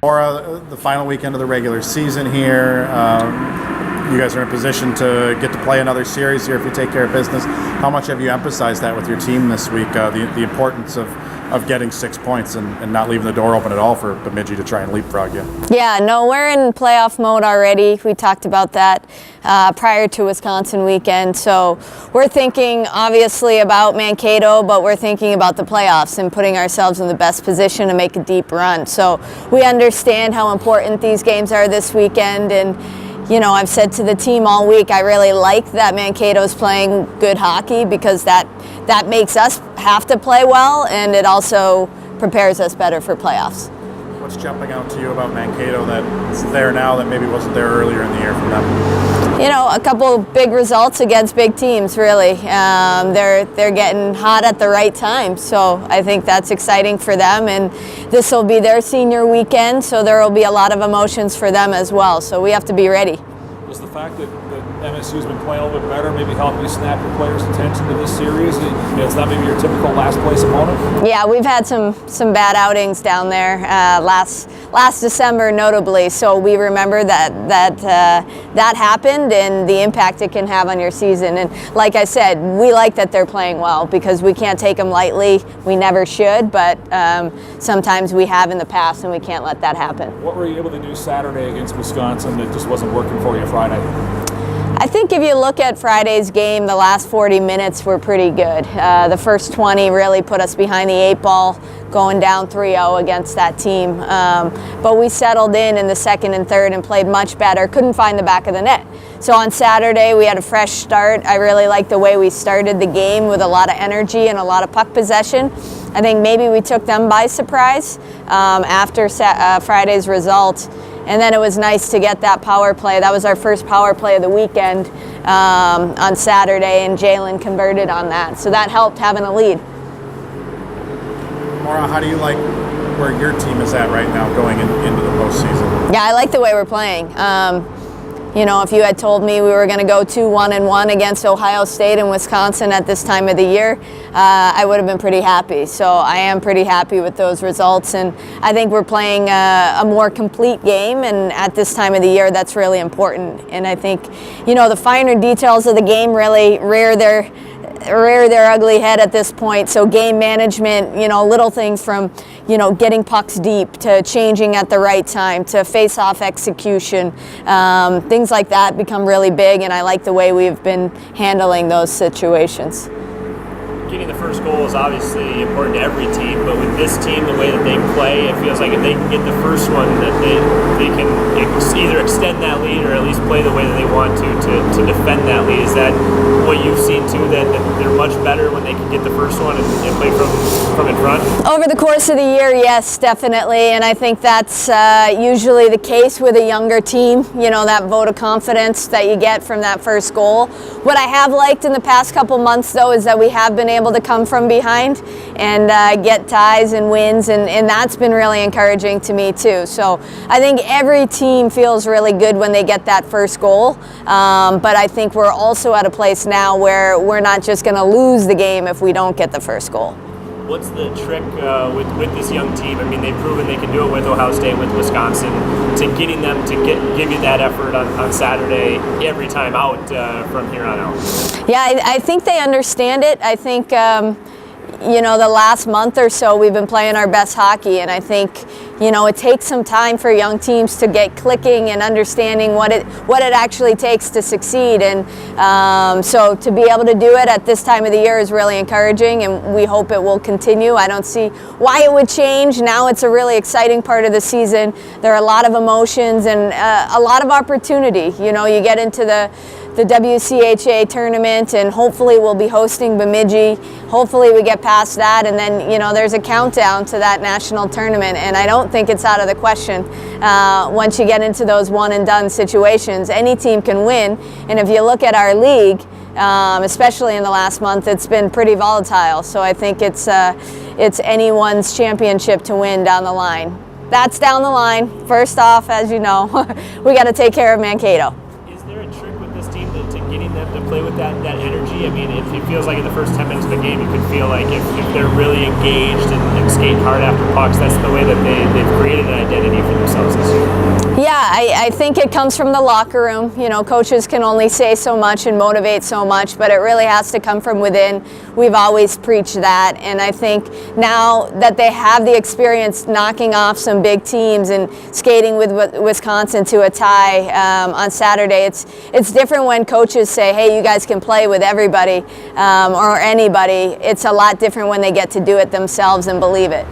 Maura, the final weekend of the regular season here. You guys are in a position to get to play another series here if you take care of business. How much have you emphasized that with your team this week, the importance of getting 6 points and not leaving the door open at all for Bemidji to try and leapfrog you? Yeah, no, we're in playoff mode already. We talked about that prior to Wisconsin weekend. So we're thinking obviously about Mankato, but we're thinking about the playoffs and putting ourselves in the best position to make a deep run. So we understand how important these games are this weekend, and you know, I've said to the team all week, I really like that Mankato's playing good hockey because that makes us have to play well, and it also prepares us better for playoffs. What's jumping out to you about Mankato that's there now that maybe wasn't there earlier in the year from them? You know, a couple big results against big teams, really. They're getting hot at the right time, so I think that's exciting for them, and this will be their senior weekend, so there will be a lot of emotions for them as well, so we have to be ready. Does the fact that MSU's been playing a little bit better maybe help you snap your players' attention to this series? It's not maybe your typical last place opponent? Yeah, we've had some bad outings down there last December notably, so we remember that happened and the impact it can have on your season. And like I said, we like that they're playing well because we can't take them lightly. We never should, but sometimes we have in the past, and we can't let that happen. What were you able to do Saturday against Wisconsin that just wasn't working for you Friday? I think if you look at Friday's game, the last 40 minutes were pretty good. The first 20 really put us behind the 8 ball, going down 3-0 against that team. But we settled in the second and third and played much better. Couldn't find the back of the net. So on Saturday, we had a fresh start. I really liked the way we started the game with a lot of energy and a lot of puck possession. I think maybe we took them by surprise after Friday's result. And then it was nice to get that power play. That was our first power play of the weekend on Saturday, and Jalen converted on that. So that helped having a lead. Maura, how do you like where your team is at right now going into the postseason? Yeah, I like the way we're playing. You know, if you had told me we were going to go 2-1-1 against Ohio State and Wisconsin at this time of the year, I would have been pretty happy. So I am pretty happy with those results, and I think we're playing a more complete game, and at this time of the year, that's really important. And I think, you know, the finer details of the game really rear their ugly head at this point. So game management, you know, little things from, you know, getting pucks deep to changing at the right time to face-off execution, things like that become really big, and I like the way we've been handling those situations. Getting the first goal is obviously important to every team, but with this team, the way that they play, it feels like if they can get the first one, that they can either extend that lead or at least play the way that they want to defend that lead. Is that what you've seen too, that they're much better when they can get the first one and play from in front? Over the course of the year, yes, definitely, and I think that's usually the case with a younger team, you know, that vote of confidence that you get from that first goal. What I have liked in the past couple months, though, is that we have been able to come from behind and get ties and wins, and that's been really encouraging to me too. So I think every team feels really good when they get that first goal, but I think we're also at a place now where we're not just going to lose the game if we don't get the first goal. What's the trick with this young team? I mean, they've proven they can do it with Ohio State, with Wisconsin, to getting them to give you that effort on Saturday every time out from here on out. Yeah, I think they understand it. I think, you know, the last month or so we've been playing our best hockey, and I think, you know, it takes some time for young teams to get clicking and understanding what it actually takes to succeed, and so to be able to do it at this time of the year is really encouraging, and we hope it will continue. I don't see why it would change. Now it's a really exciting part of the season. There are a lot of emotions and a lot of opportunity. You know, you get into the WCHA tournament, and hopefully we'll be hosting Bemidji. Hopefully we get past that, and then, you know, there's a countdown to that national tournament, and I don't think it's out of the question. Once you get into those one and done situations, any team can win, and if you look at our league, especially in the last month, it's been pretty volatile. So I think it's anyone's championship to win down the line. That's down the line. First off, as you know, we got to take care of Mankato. Is there a trick with this team to getting them to play with that energy identity. I mean, it feels like in the first 10 minutes of a game, you could feel like if they're really engaged and skate hard after pucks, that's the way that they've created an identity for themselves this year. Yeah, I think it comes from the locker room. You know, coaches can only say so much and motivate so much, but it really has to come from within. We've always preached that, and I think now that they have the experience knocking off some big teams and skating with Wisconsin to a tie on Saturday, it's different when coaches say, hey, you guys can play with everybody or anybody. It's a lot different when they get to do it themselves and believe it.